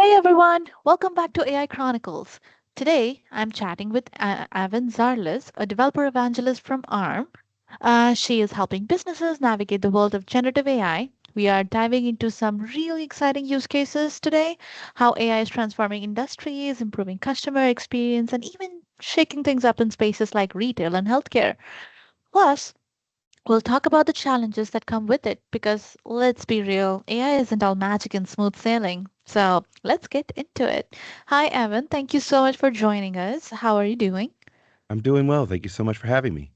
Hey everyone, welcome back to AI Chronicles. Today I'm chatting with Avin Zarlez, a developer evangelist from ARM. She is helping businesses navigate the world of generative AI. We are diving into some really exciting use cases today, how AI is transforming industries, improving customer experience, and even shaking things up in spaces like retail and healthcare. Plus, we'll talk about the challenges that come with it because let's be real, AI isn't all magic and smooth sailing. So let's get into it. Hi, Evan. Thank you so much for joining us. How are you doing? I'm doing well. Thank you so much for having me.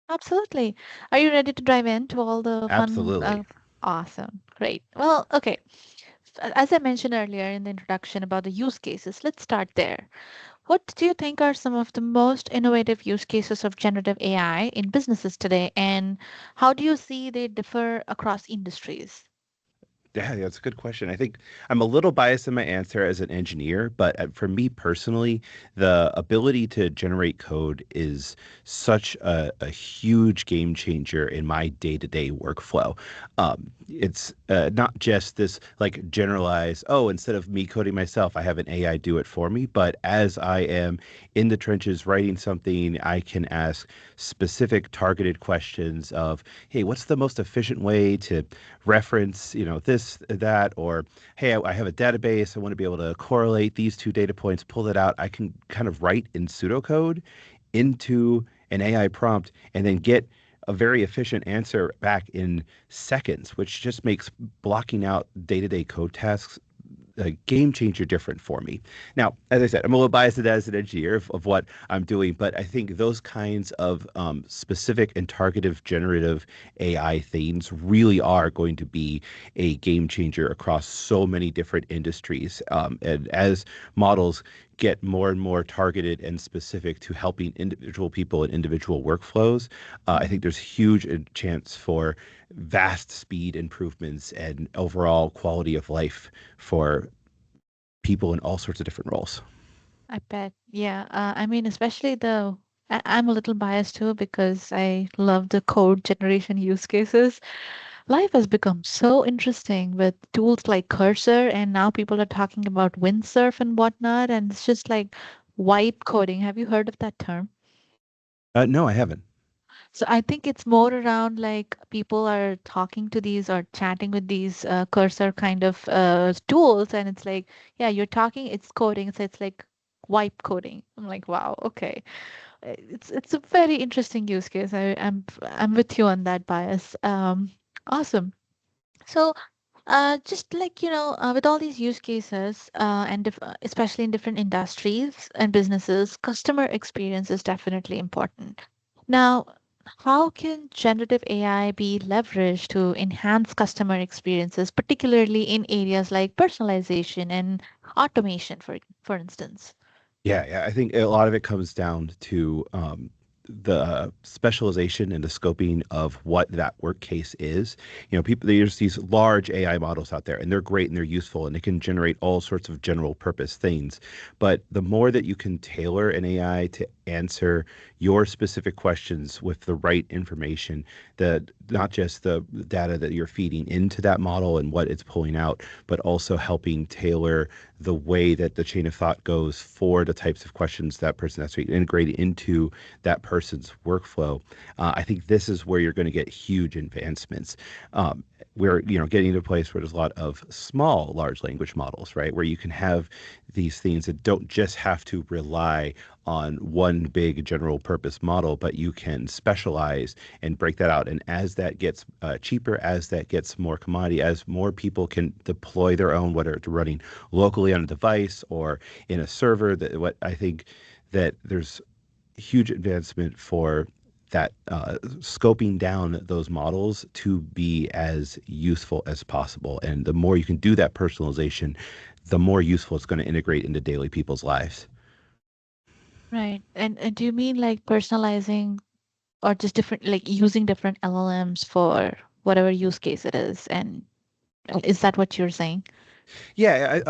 Absolutely. Are you ready to dive into all the fun? Absolutely. Awesome. Great. Well, okay. As I mentioned earlier in the introduction about the use cases, let's start there. What do you think are some of the most innovative use cases of generative AI in businesses today, and how do you see they differ across industries? Yeah, that's a good question. I think I'm a little biased in my answer as an engineer, but for me personally, the ability to generate code is such a huge game changer in my day-to-day workflow. It's not just this like generalized, oh, instead of me coding myself, I have an AI do it for me. But as I am in the trenches writing something, I can ask specific targeted questions of, hey, what's the most efficient way to reference, this, that, or hey, I have a database. I want to be able to correlate these two data points, pull that out. I can kind of write in pseudocode into an AI prompt and then get a very efficient answer back in seconds, which just makes blocking out day-to-day code tasks a game changer different for me. Now, as I said, I'm a little biased as an engineer of what I'm doing, but I think those kinds of specific and targeted generative AI things really are going to be a game changer across so many different industries. And as models get more and more targeted and specific to helping individual people and individual workflows, I think there's huge chance for vast speed improvements and overall quality of life for people in all sorts of different roles. I bet. Yeah. I mean, especially I'm a little biased too because I love the code generation use cases. Life has become so interesting with tools like Cursor, and now people are talking about windsurf and whatnot, and it's just like wipe coding. Have you heard of that term? No, I haven't. So I think it's more around like people are talking to these or chatting with these cursor kind of tools, and it's like, yeah, you're talking, it's coding, so it's like wipe coding. I'm like, wow, okay. It's a very interesting use case. I'm with you on that bias. Awesome. So just like with all these use cases especially in different industries and businesses, customer experience is definitely important. Now, how can generative AI be leveraged to enhance customer experiences, particularly in areas like personalization and automation, for instance? Yeah, I think a lot of it comes down to the specialization and the scoping of what that work case is. People there's these large AI models out there, and they're great and they're useful, and they can generate all sorts of general purpose things. But the more that you can tailor an AI to answer your specific questions with the right information, that not just the data that you're feeding into that model and what it's pulling out, but also helping tailor the way that the chain of thought goes for the types of questions that person has to integrate into that person's workflow. I think this is where you're going to get huge advancements. We're getting to a place where there's a lot of small large language models, right? Where you can have these things that don't just have to rely on one big general purpose model, but you can specialize and break that out. And as that gets cheaper, as that gets more commodity, as more people can deploy their own, whether it's running locally on a device or in a server, that what I think that there's huge advancement for that scoping down those models to be as useful as possible. And the more you can do that personalization, the more useful it's going to integrate into daily people's lives. Right. And do you mean like personalizing or just different, like using different LLMs for whatever use case it is? And is that what you're saying? Yeah,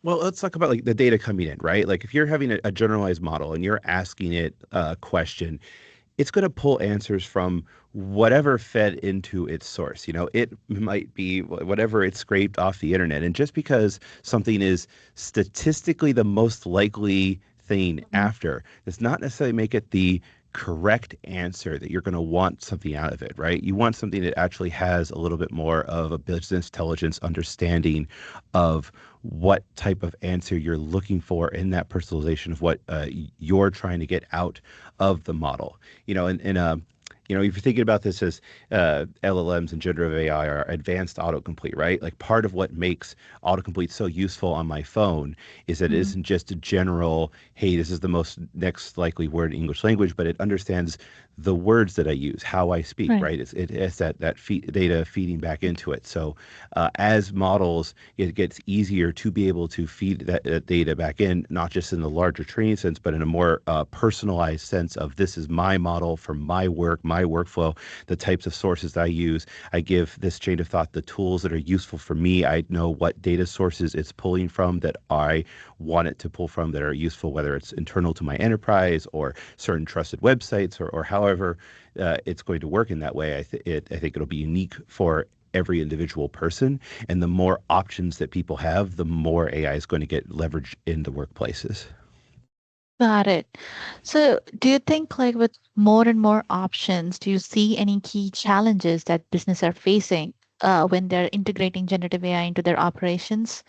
well, let's talk about like the data coming in, right? Like if you're having a generalized model and you're asking it a question, it's going to pull answers from whatever fed into its source. You know, it might be whatever it scraped off the internet. And just because something is statistically the most likely thing Mhm. after does not necessarily make it the correct answer that you're going to want something out of it, right? You want something that actually has a little bit more of a business intelligence understanding of what type of answer you're looking for in that personalization of what you're trying to get out of the model. If you're thinking about this as LLMs and generative AI are advanced autocomplete, right? Like part of what makes autocomplete so useful on my phone is that it Mhm. isn't just a general, hey, this is the most next likely word in English language, but it understands the words that I use, how I speak, Right. right? It's data feeding back into it. So as models, it gets easier to be able to feed that data back in, not just in the larger training sense, but in a more personalized sense of this is my model for my work, my workflow, the types of sources that I use. I give this chain of thought the tools that are useful for me. I know what data sources it's pulling from that I want it to pull from that are useful, whether it's internal to my enterprise or certain trusted websites or however it's going to work in that way. I think it'll be unique for every individual person. And the more options that people have, the more AI is going to get leveraged in the workplaces. Got it. So, do you think, like, with more and more options, do you see any key challenges that business are facing when they're integrating generative AI into their operations?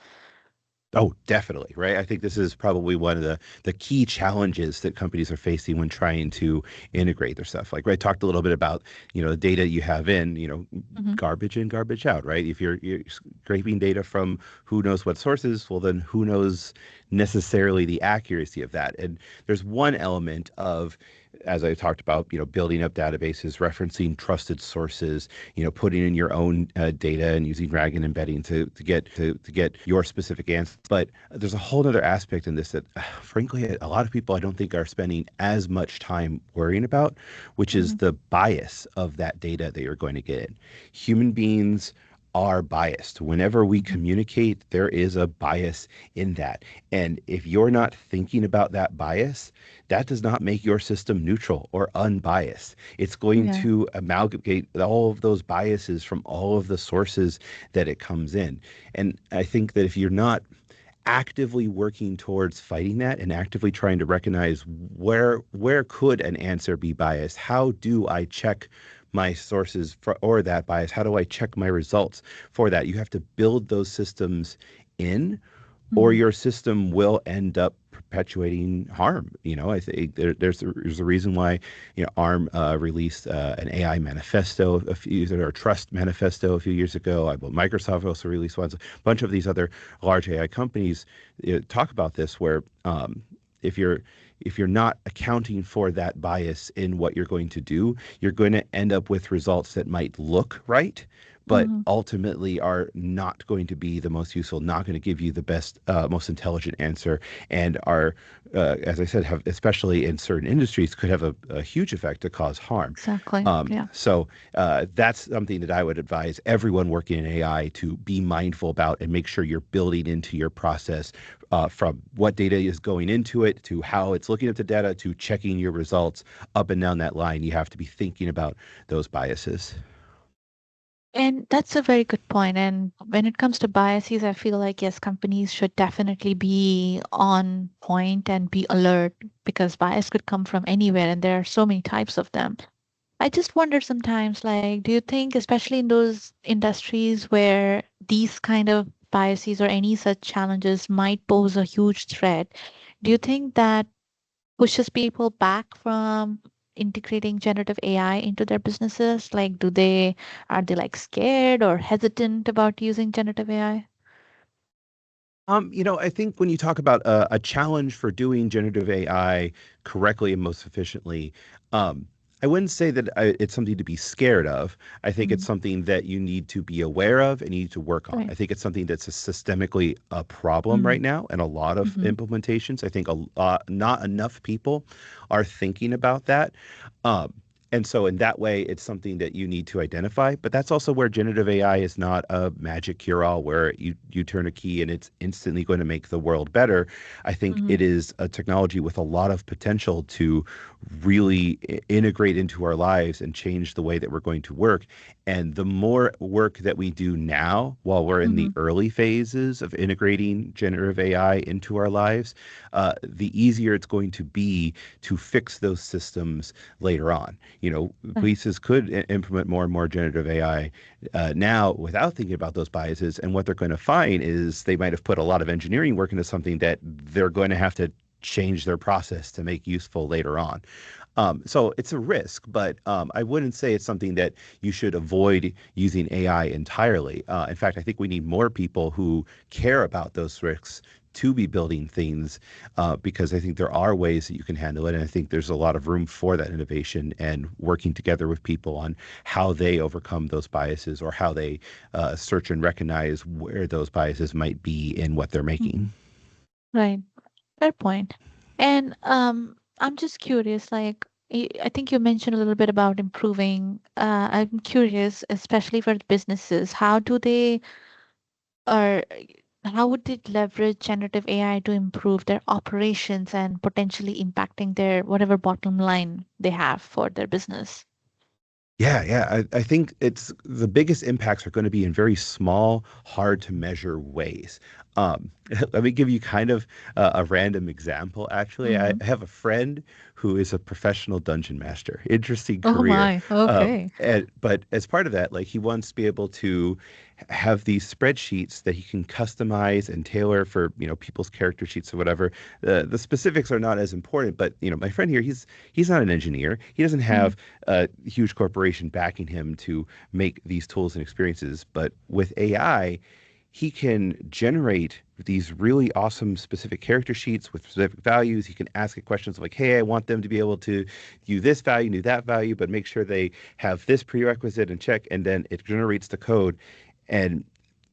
Oh, definitely, right? I think this is probably one of the key challenges that companies are facing when trying to integrate their stuff. Like, right, talked a little bit about, the data you have in, Hmm. garbage in, garbage out, right? If you're scraping data from who knows what sources, well, then who knows necessarily the accuracy of that? And there's one element of, as I talked about, building up databases, referencing trusted sources, putting in your own data and using RAG and embedding to get your specific answer. But there's a whole other aspect in this that, frankly, a lot of people I don't think are spending as much time worrying about, which is Hmm. the bias of that data that you're going to get in. Human beings are biased. Whenever we Hmm. communicate, there is a bias in that. And if you're not thinking about that bias, that does not make your system neutral or unbiased. It's going Yeah. to amalgamate all of those biases from all of the sources that it comes in. And I think that if you're not actively working towards fighting that and actively trying to recognize where could an answer be biased, how do I check my sources for or that bias, how do I check my results for that, you have to build those systems in, or Hmm. your system will end up perpetuating harm. I think there's a reason why ARM released an AI manifesto a few years ago, or Trust manifesto a few years ago. I believe Microsoft also released one. So a bunch of these other large AI companies talk about this, where if you're if you're not accounting for that bias in what you're going to do, you're going to end up with results that might look right, but Hmm. ultimately are not going to be the most useful, not going to give you the best, most intelligent answer, and are, as I said, have, especially in certain industries, could have a huge effect to cause harm. Exactly. Yeah. So that's something that I would advise everyone working in AI to be mindful about and make sure you're building into your process, from what data is going into it to how it's looking at the data to checking your results up and down that line. You have to be thinking about those biases. And that's a very good point. And when it comes to biases, I feel like, yes, companies should definitely be on point and be alert because bias could come from anywhere and there are so many types of them. I just wonder sometimes, like, do you think, especially in those industries where these kind of biases or any such challenges might pose a huge threat, do you think that pushes people back from integrating generative AI into their businesses? Like, are they like scared or hesitant about using generative AI? I think when you talk about a challenge for doing generative AI correctly and most efficiently, um, I wouldn't say that it's something to be scared of. I think it's Mm, something that you need to be aware of and you need to work on. right. I think it's something that's a systemically a problem Mm, right now in a lot of mm-hmm, implementations. I think not enough people are thinking about that. Um, And so in that way, it's something that you need to identify. But that's also where generative AI is not a magic cure-all where you turn a key and it's instantly going to make the world better. I think Mm-hmm. it is a technology with a lot of potential to really integrate into our lives and change the way that we're going to work. And the more work that we do now, while we're in Mm-hmm. the early phases of integrating generative AI into our lives, the easier it's going to be to fix those systems later on. You know, Right. places could implement more and more generative AI now without thinking about those biases. And what they're going to find is they might have put a lot of engineering work into something that they're going to have to change their process to make useful later on. So it's a risk, but I wouldn't say it's something that you should avoid using AI entirely. In fact, I think we need more people who care about those risks to be building things because I think there are ways that you can handle it. And I think there's a lot of room for that innovation and working together with people on how they overcome those biases or how they search and recognize where those biases might be in what they're Mm-hmm. making. Right. Fair point. And I'm just curious, like I think you mentioned a little bit about improving. I'm curious, especially for the businesses, how do they or how would they leverage generative AI to improve their operations and potentially impacting their whatever bottom line they have for their business? Yeah, yeah. I think it's the biggest impacts are going to be in very small, hard to measure ways. Um, Let me give you kind of a random example. Actually, I Mm-hmm. have a friend who is a professional dungeon master. Interesting Oh career. my, okay. But as part of that, like he wants to be able to have these spreadsheets that he can customize and tailor for, you know, people's character sheets or whatever. The specifics are not as important, but you know, my friend here, he's not an engineer. He doesn't Mm-hmm. have a huge corporation backing him to make these tools and experiences. But with AI, he can generate these really awesome specific character sheets with specific values. He can ask it questions like, hey, I want them to be able to do this value, do that value, but make sure they have this prerequisite and check. And then it generates the code. And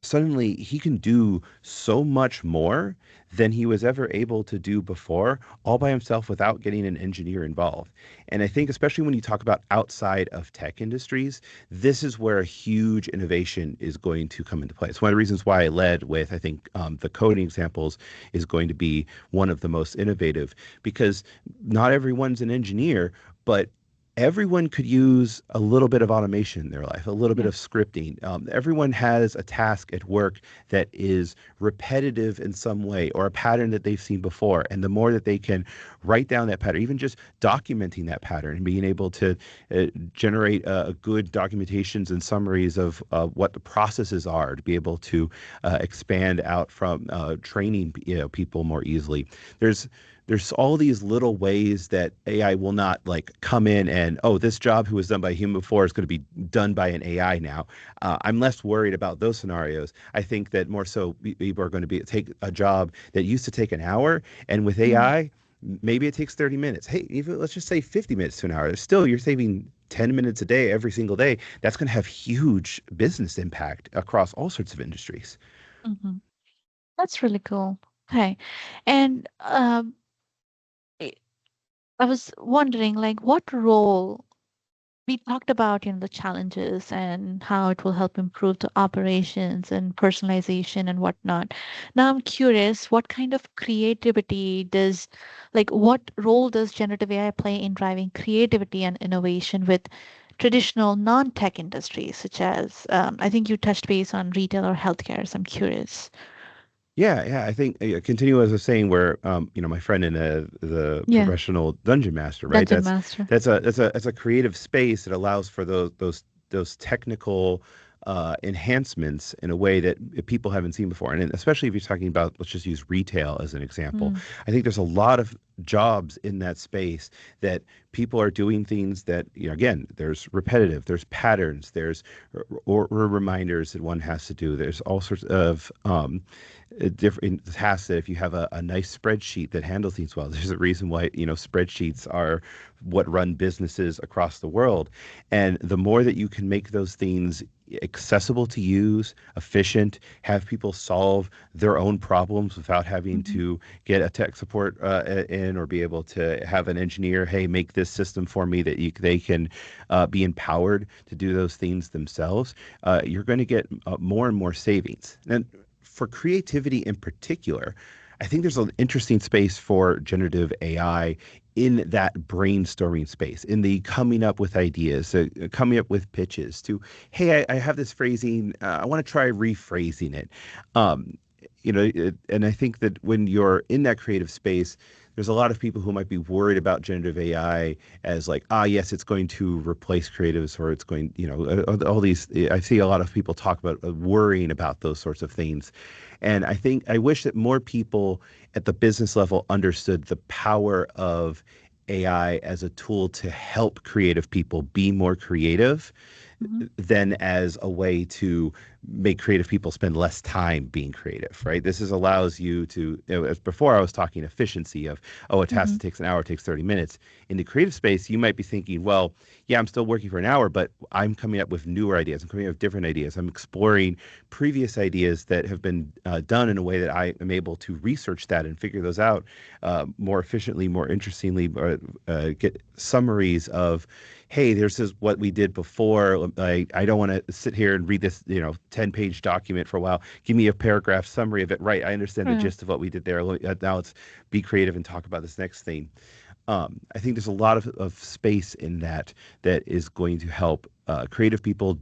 suddenly he can do so much more than he was ever able to do before, all by himself without getting an engineer involved. And I think, especially when you talk about outside of tech industries, this is where a huge innovation is going to come into play. It's one of the reasons why I led with, I think, the coding examples is going to be one of the most innovative because not everyone's an engineer, but everyone could use a little bit of automation in their life, a little bit Yeah. of scripting. Everyone has a task at work that is repetitive in some way or a pattern that they've seen before. And the more that they can write down that pattern, even just documenting that pattern and being able to generate good documentations and summaries of what the processes are to be able to expand out from training people more easily. There's there's all these little ways that AI will not like come in and, oh, this job who was done by a human before is going to be done by an AI now. I'm less worried about those scenarios. I think that more so people are going to be take a job that used to take an hour, and with Mm-hmm. AI, maybe it takes 30 minutes. Hey, even let's just say 50 minutes to an hour. Still, you're saving 10 minutes a day every single day. That's going to have huge business impact across all sorts of industries. Mm-hmm. That's really cool. Okay. And I I was wondering, like, what role we talked about, the challenges and how it will help improve the operations and personalization and whatnot. Now I'm curious, what kind of creativity does, like, what role does generative AI play in driving creativity and innovation with traditional non-tech industries, such as, I think you touched base on retail or healthcare, so I'm curious. Yeah, yeah. I think continue as I was saying, where my friend in the Yeah, professional dungeon master, right? Dungeon That's Master. that's a creative space that allows for those technical enhancements in a way that people haven't seen before, and especially if you're talking about, let's just use retail as an example. Mm, I think there's a lot of jobs in that space that people are doing things that, again, there's repetitive, there's patterns, there's or reminders that one has to do. There's all sorts of different tasks that if you have a nice spreadsheet that handles things well, there's a reason why spreadsheets are what run businesses across the world. And the more that you can make those things accessible to use, efficient, have people solve their own problems without having Mm-hmm. to get a tech support in, or be able to have an engineer, hey, make this system for me, that they can be empowered to do those things themselves. You're going to get more and more savings. And for creativity in particular, I think there's an interesting space for generative AI in that brainstorming space, in the coming up with ideas, coming up with pitches to, hey, I have this phrasing, I want to try rephrasing it. Um, and I think that when you're in that creative space, there's a lot of people who might be worried about generative AI as like, yes, it's going to replace creatives, or it's going, all these. I see a lot of people talk about worrying about those sorts of things. And I wish that more people at the business level understood the power of AI as a tool to help creative people be more creative Mm-hmm. than as a way to make creative people spend less time being creative, right? This allows you to, as before I was talking efficiency of, a task Mm-hmm. that takes an hour takes 30 minutes. In the creative space, you might be thinking, well, yeah, I'm still working for an hour, but I'm coming up with newer ideas. I'm coming up with different ideas. I'm exploring previous ideas that have been done in a way that I am able to research that and figure those out more efficiently, more interestingly, get summaries of, hey, this is what we did before. I don't want to sit here and read this, 10-page document for a while. Give me a paragraph summary of it. Right. I understand the Right. gist of what we did there. Now let's be creative and talk about this next thing. I think there's a lot of space in that is going to help creative people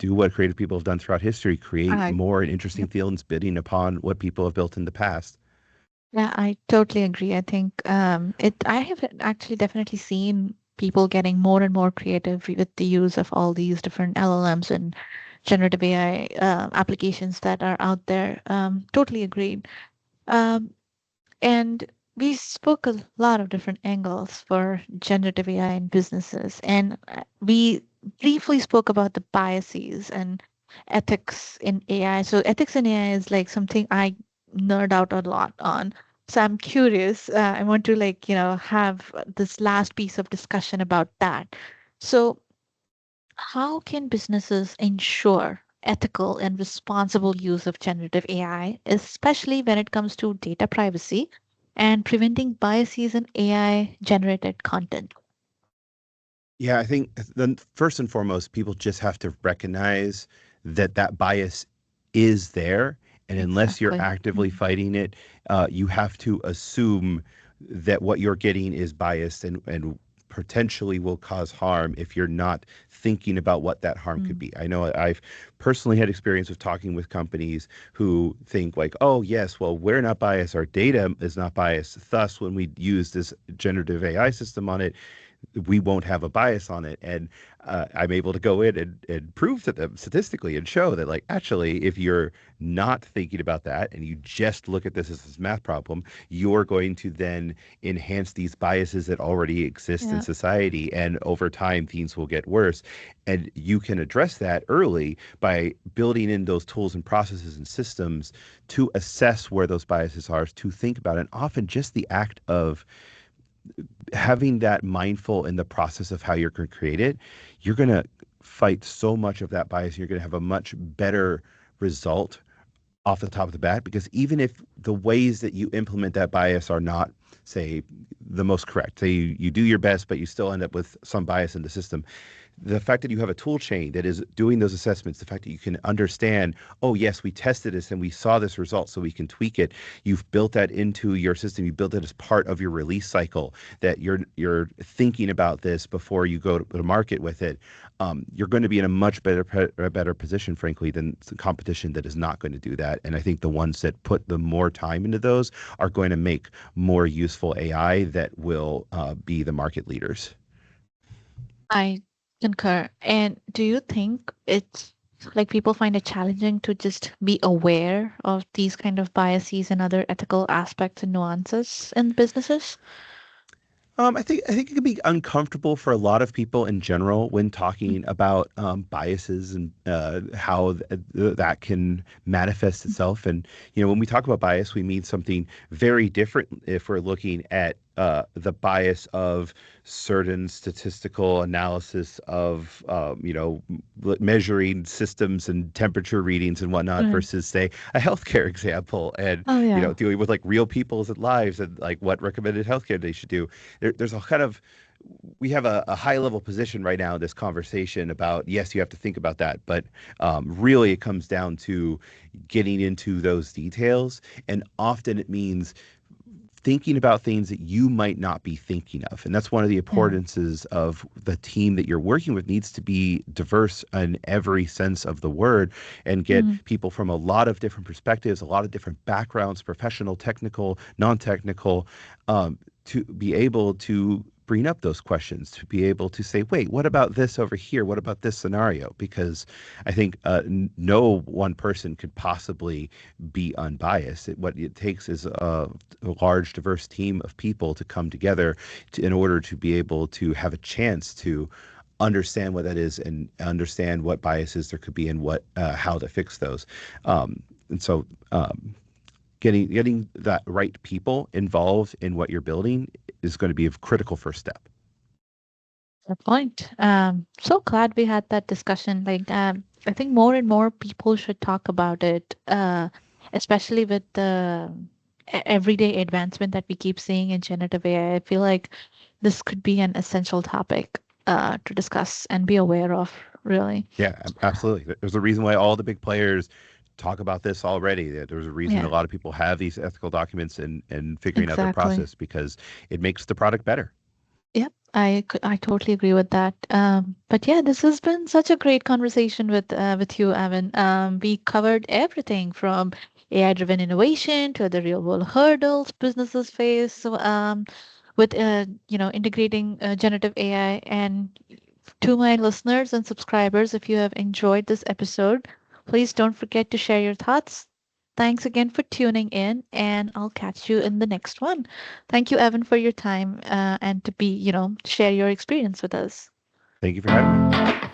do what creative people have done throughout history, create I more and interesting fields bidding upon what people have built in the past. Yeah, I totally agree. I think I have actually definitely seen people getting more and more creative with the use of all these different LLMs and generative AI applications that are out there. Totally agreed. Um, and we spoke a lot of different angles for generative AI in businesses, and we briefly spoke about the biases and ethics in AI. So ethics in AI is like something I nerd out a lot on. So I'm curious. I want to have this last piece of discussion about that. So how can businesses ensure ethical and responsible use of generative AI, especially when it comes to data privacy and preventing biases in AI generated content? Yeah, I think then first and foremost, people just have to recognize that bias is there, and unless you're Exactly. actively Mhm. fighting it, you have to assume that what you're getting is biased and potentially will cause harm if you're not thinking about what that harm could Mm. be. I know I've personally had experience with talking with companies who think like, oh yes, well, we're not biased, our data is not biased. Thus, when we use this generative AI system on it, we won't have a bias on it. And I'm able to go in and prove to them statistically and show that, like, actually, if you're not thinking about that and you just look at this as this math problem, you're going to then enhance these biases that already exist in Yeah. society. And over time, things will get worse. And you can address that early by building in those tools and processes and systems to assess where those biases are, to think about it. And often just the act of having that mindful in the process of how you're going to create it, you're going to fight so much of that bias. You're going to have a much better result off the top of the bat, because even if the ways that you implement that bias are not, say, the most correct, say you do your best, but you still end up with some bias in the system, the fact that you have a tool chain that is doing those assessments, the fact that you can understand, oh yes, we tested this and we saw this result, so we can tweak it. You've built that into your system. You built it as part of your release cycle, that you're thinking about this before you go to market with it. You're going to be in a much better position, frankly, than the competition that is not going to do that. And I think the ones that put the more time into those are going to make more useful AI that will be the market leaders. I concur. And do you think it's like people find it challenging to just be aware of these kind of biases and other ethical aspects and nuances in businesses? I think it can be uncomfortable for a lot of people in general when talking about biases and how that can manifest itself. And when we talk about bias, we mean something very different if we're looking at the bias of certain statistical analysis of measuring systems and temperature readings and whatnot Right. versus say a healthcare example and Oh yeah. dealing with like real people's lives and like what recommended healthcare they should do. There's a kind of we have a high level position right now in this conversation about yes, you have to think about that, but really it comes down to getting into those details, and often it means thinking about things that you might not be thinking of. And that's one of the Yeah. importances of the team that you're working with needs to be diverse in every sense of the word and get Mhm. people from a lot of different perspectives, a lot of different backgrounds, professional, technical, non-technical, to be able to bring up those questions, to be able to say, wait, what about this over here? What about this scenario? Because I think no one person could possibly be unbiased. What it takes is a large, diverse team of people to come together in order to be able to have a chance to understand what that is and understand what biases there could be and what how to fix those. And so, getting that right people involved in what you're building is going to be a critical first step. Good point. So glad we had that discussion. I think more and more people should talk about it, especially with the everyday advancement that we keep seeing in generative AI. I feel like this could be an essential topic to discuss and be aware of, really. Yeah, absolutely. There's a reason why all the big players talk about this already. There's a reason a Yeah, lot of people have these ethical documents and figuring out their exactly. process because it makes the product better. Yep, I totally agree with that. But yeah, this has been such a great conversation with you, Avin. We covered everything from AI-driven innovation to the real-world hurdles businesses face. So, with integrating generative AI. And to my listeners and subscribers, if you have enjoyed this episode, please don't forget to share your thoughts. Thanks again for tuning in, and I'll catch you in the next one. Thank you, Evan, for your time and to share your experience with us. Thank you for having me.